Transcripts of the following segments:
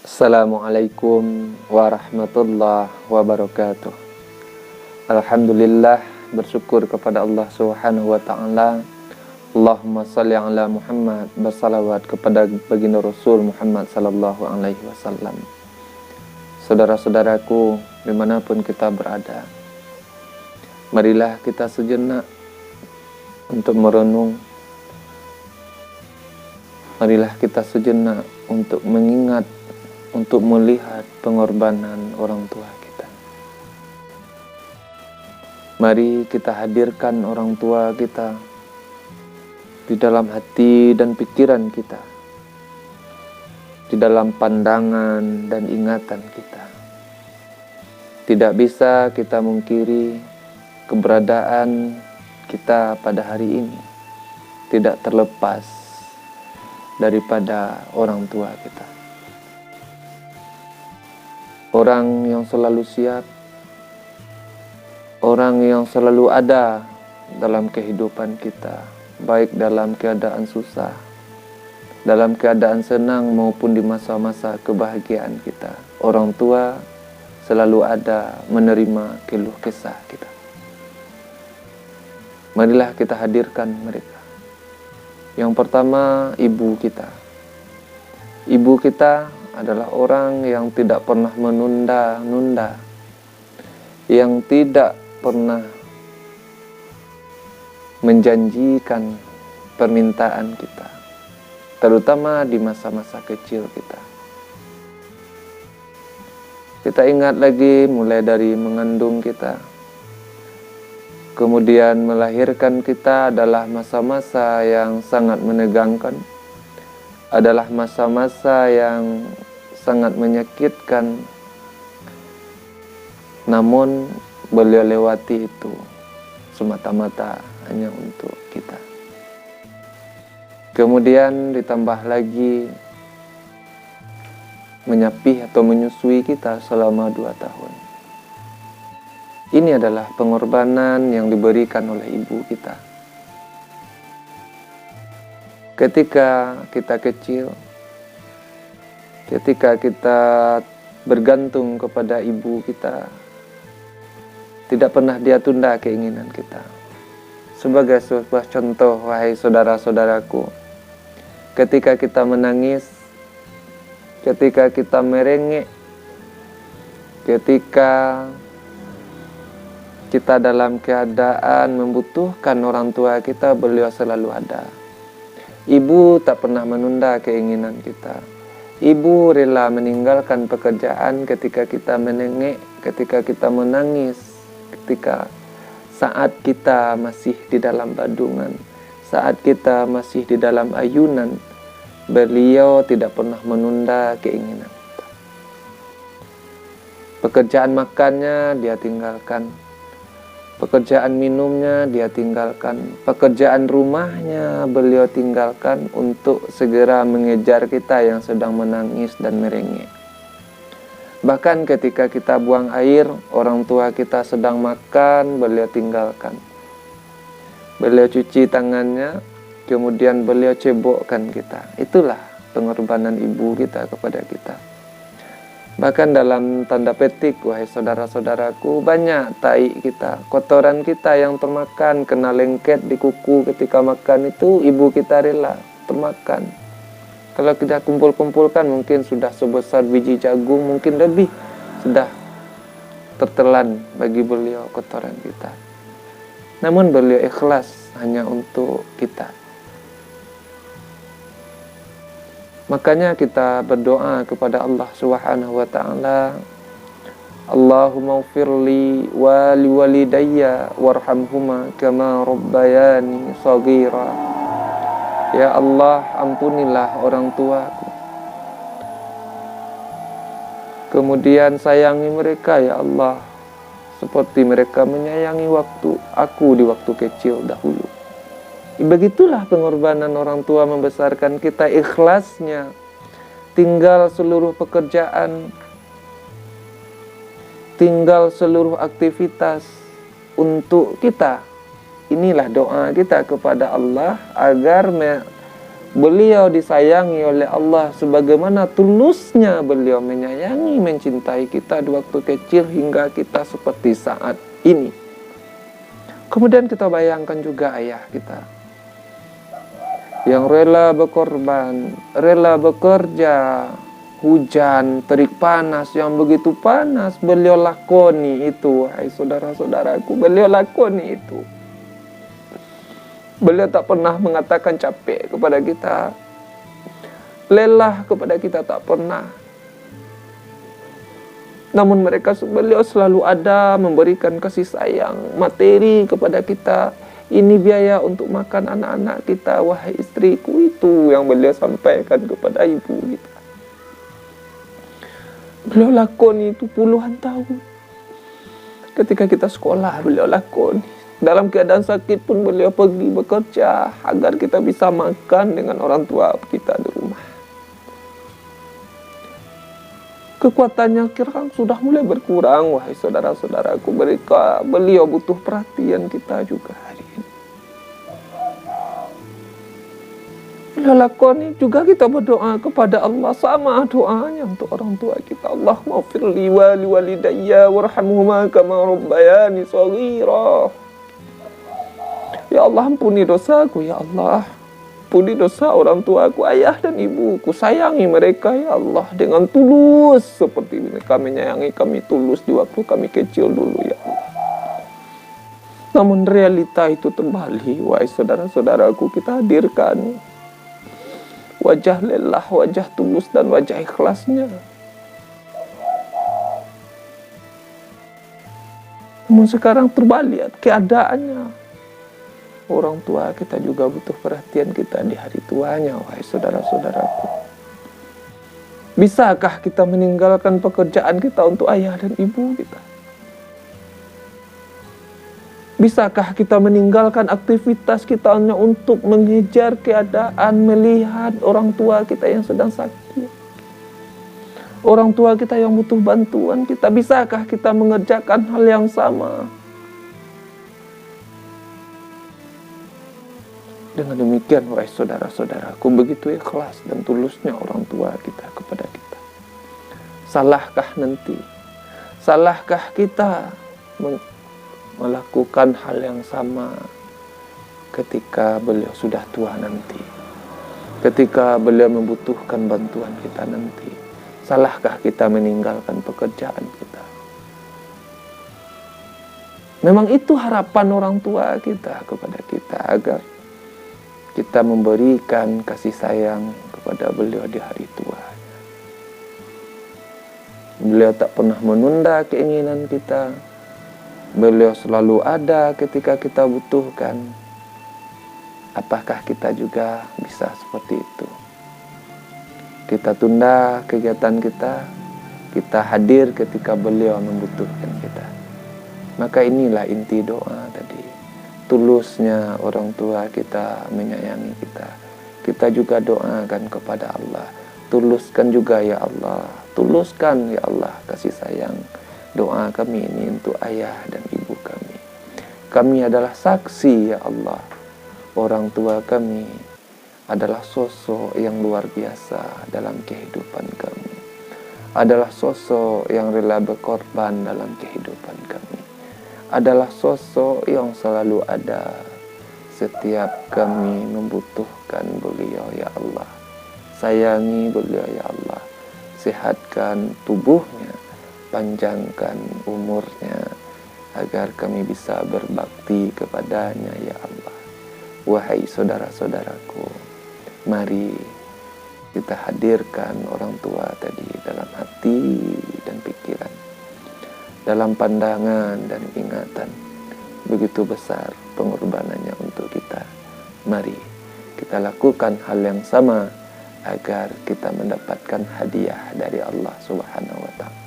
Assalamualaikum warahmatullahi wabarakatuh. Alhamdulillah, bersyukur kepada Allah Subhanahu wa taala. Allahumma shalli ala Muhammad, bersalawat kepada baginda Rasul Muhammad sallallahu alaihi wasallam. Saudara-saudaraku, dimanapun kita berada, marilah kita sejenak untuk merenung. Marilah kita sejenak untuk mengingat, untuk melihat pengorbanan orang tua kita. Mari kita hadirkan orang tua kita di dalam hati dan pikiran kita, di dalam pandangan dan ingatan kita. Tidak bisa kita mungkiri keberadaan kita pada hari ini tidak terlepas daripada orang tua kita. Orang yang selalu siap, orang yang selalu ada dalam kehidupan kita, baik dalam keadaan susah, dalam keadaan senang maupun di masa-masa kebahagiaan kita. Orang tua selalu ada menerima keluh kesah kita. Marilah kita hadirkan mereka. Yang pertama, ibu kita. Ibu kita adalah orang yang tidak pernah menunda-nunda, yang tidak pernah menjanjikan permintaan kita, terutama di masa-masa kecil kita. Kita ingat lagi mulai dari mengandung kita, kemudian melahirkan kita adalah masa-masa yang sangat menegangkan, adalah masa-masa yang sangat menyakitkan. Namun beliau lewati itu semata-mata hanya untuk kita. Kemudian ditambah lagi menyapih atau menyusui kita selama 2 tahun. Ini adalah pengorbanan yang diberikan oleh ibu kita. Ketika kita kecil, ketika kita bergantung kepada ibu kita, tidak pernah dia tunda keinginan kita. Sebagai sebuah contoh, wahai saudara-saudaraku, ketika kita menangis, ketika kita merengek, ketika kita dalam keadaan membutuhkan orang tua kita, beliau selalu ada. Ibu tak pernah menunda keinginan kita. Ibu rela meninggalkan pekerjaan ketika kita menengek, ketika kita menangis, ketika saat kita masih di dalam badungan, saat kita masih di dalam ayunan. Beliau tidak pernah menunda keinginan kita. Pekerjaan makannya dia tinggalkan, pekerjaan minumnya dia tinggalkan, pekerjaan rumahnya beliau tinggalkan untuk segera mengejar kita yang sedang menangis dan merengek. Bahkan ketika kita buang air, orang tua kita sedang makan, beliau tinggalkan. Beliau cuci tangannya, kemudian beliau cebokkan kita. Itulah pengorbanan ibu kita kepada kita. Bahkan dalam tanda petik, wahai saudara-saudaraku, banyak tai kita, kotoran kita yang termakan, kena lengket di kuku ketika makan itu, ibu kita rela termakan. Kalau kita kumpul-kumpulkan mungkin sudah sebesar biji jagung, mungkin lebih, sudah tertelan bagi beliau kotoran kita. Namun beliau ikhlas hanya untuk kita. Makanya kita berdoa kepada Allah Subhanahu wa taala, Allahumma ighfirli wa liwalidayya warhamhuma kama rabbayani shaghira. Ya Allah, ampunilah orang tuaku. Kemudian sayangi mereka ya Allah, seperti mereka menyayangi aku di waktu kecil dahulu. Begitulah pengorbanan orang tua membesarkan kita, ikhlasnya. Tinggal seluruh pekerjaan, tinggal seluruh aktivitas untuk kita. inilah doa kita kepada Allah agar beliau disayangi oleh Allah sebagaimana tulusnya beliau menyayangi, mencintai kita di waktu kecil hingga kita seperti saat ini. Kemudian kita bayangkan juga ayah kita yang rela berkorban, rela bekerja, hujan, terik panas yang begitu panas, beliau lakoni itu. Hai saudara-saudaraku, beliau lakoni itu. Beliau tak pernah mengatakan capek kepada kita, lelah kepada kita, tak pernah. Namun beliau selalu ada memberikan kasih sayang, materi kepada kita. Ini biaya untuk makan anak-anak kita, wahai istriku, itu yang beliau sampaikan kepada ibu kita. Beliau lakoni itu puluhan tahun. Ketika kita sekolah, beliau lakoni. Dalam keadaan sakit pun beliau pergi bekerja agar kita bisa makan dengan orang tua kita di rumah. Kekuatannya kira sudah mulai berkurang, wahai saudara-saudaraku. Beliau butuh perhatian kita juga hari ini. Beliau lakoni juga kita berdoa kepada Allah sama doanya untuk orang tua kita. Allahumma firli wa liwalidayya warhamhuma kama rabbayani shaghira. Ya Allah, ampuni dosaku, ya Allah. Ampuni dosa orang tuaku, ayah dan ibuku. Sayangi mereka, ya Allah, dengan tulus. Seperti mereka menyayangi kami tulus di waktu kami kecil dulu, ya Allah. Namun realita itu terbalik, wahai saudara-saudaraku, kita hadirkan wajah lelah, wajah tulus, dan wajah ikhlasnya. Namun sekarang terbalik keadaannya. Orang tua kita juga butuh perhatian kita di hari tuanya, wahai saudara-saudaraku. Bisakah kita meninggalkan pekerjaan kita untuk ayah dan ibu kita? Bisakah kita meninggalkan aktivitas kita hanya untuk mengejar keadaan, melihat orang tua kita yang sedang sakit, orang tua kita yang butuh bantuan kita? Bisakah kita mengerjakan hal yang sama? Dengan demikian, wahai saudara-saudaraku, begitu ikhlas dan tulusnya orang tua kita kepada kita. Salahkah nanti? Salahkah kita melakukan hal yang sama ketika beliau sudah tua nanti? Ketika beliau membutuhkan bantuan kita nanti? Salahkah kita meninggalkan pekerjaan kita? Memang itu harapan orang tua kita kepada kita, agar kita memberikan kasih sayang kepada beliau di hari tua. Beliau tak pernah menunda keinginan kita. Beliau selalu ada ketika kita butuhkan. Apakah kita juga bisa seperti itu? Kita tunda kegiatan kita, kita hadir ketika beliau membutuhkan kita. Maka inilah inti doa tadi. Tulusnya orang tua kita menyayangi kita. Kita juga doakan kepada Allah. Tuluskan juga ya Allah. Tuluskan ya Allah kasih sayang. Doa kami ini untuk ayah dan ibu kami. Kami adalah saksi ya Allah. Orang tua kami adalah sosok yang luar biasa dalam kehidupan kami. Adalah sosok yang rela berkorban dalam kehidupan kami. Adalah sosok yang selalu ada setiap kami membutuhkan beliau ya Allah. Sayangi beliau ya Allah. Sehatkan tubuhnya, panjangkan umurnya, agar kami bisa berbakti kepadanya ya Allah. Wahai saudara-saudaraku, mari kita hadirkan orang tua tadi dalam hati dan pikiran, dalam pandangan dan ingatan. Begitu besar pengorbanannya untuk kita. Mari kita lakukan hal yang sama agar kita mendapatkan hadiah dari Allah Subhanahu wa Ta'ala.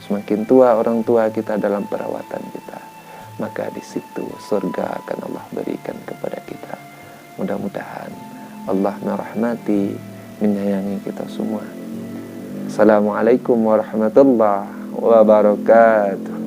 Semakin tua orang tua kita dalam perawatan kita, maka di situ surga akan Allah berikan kepada kita. Mudah-mudahan Allah merahmati, menyayangi kita semua. Assalamualaikum warahmatullahi wabarakatuh.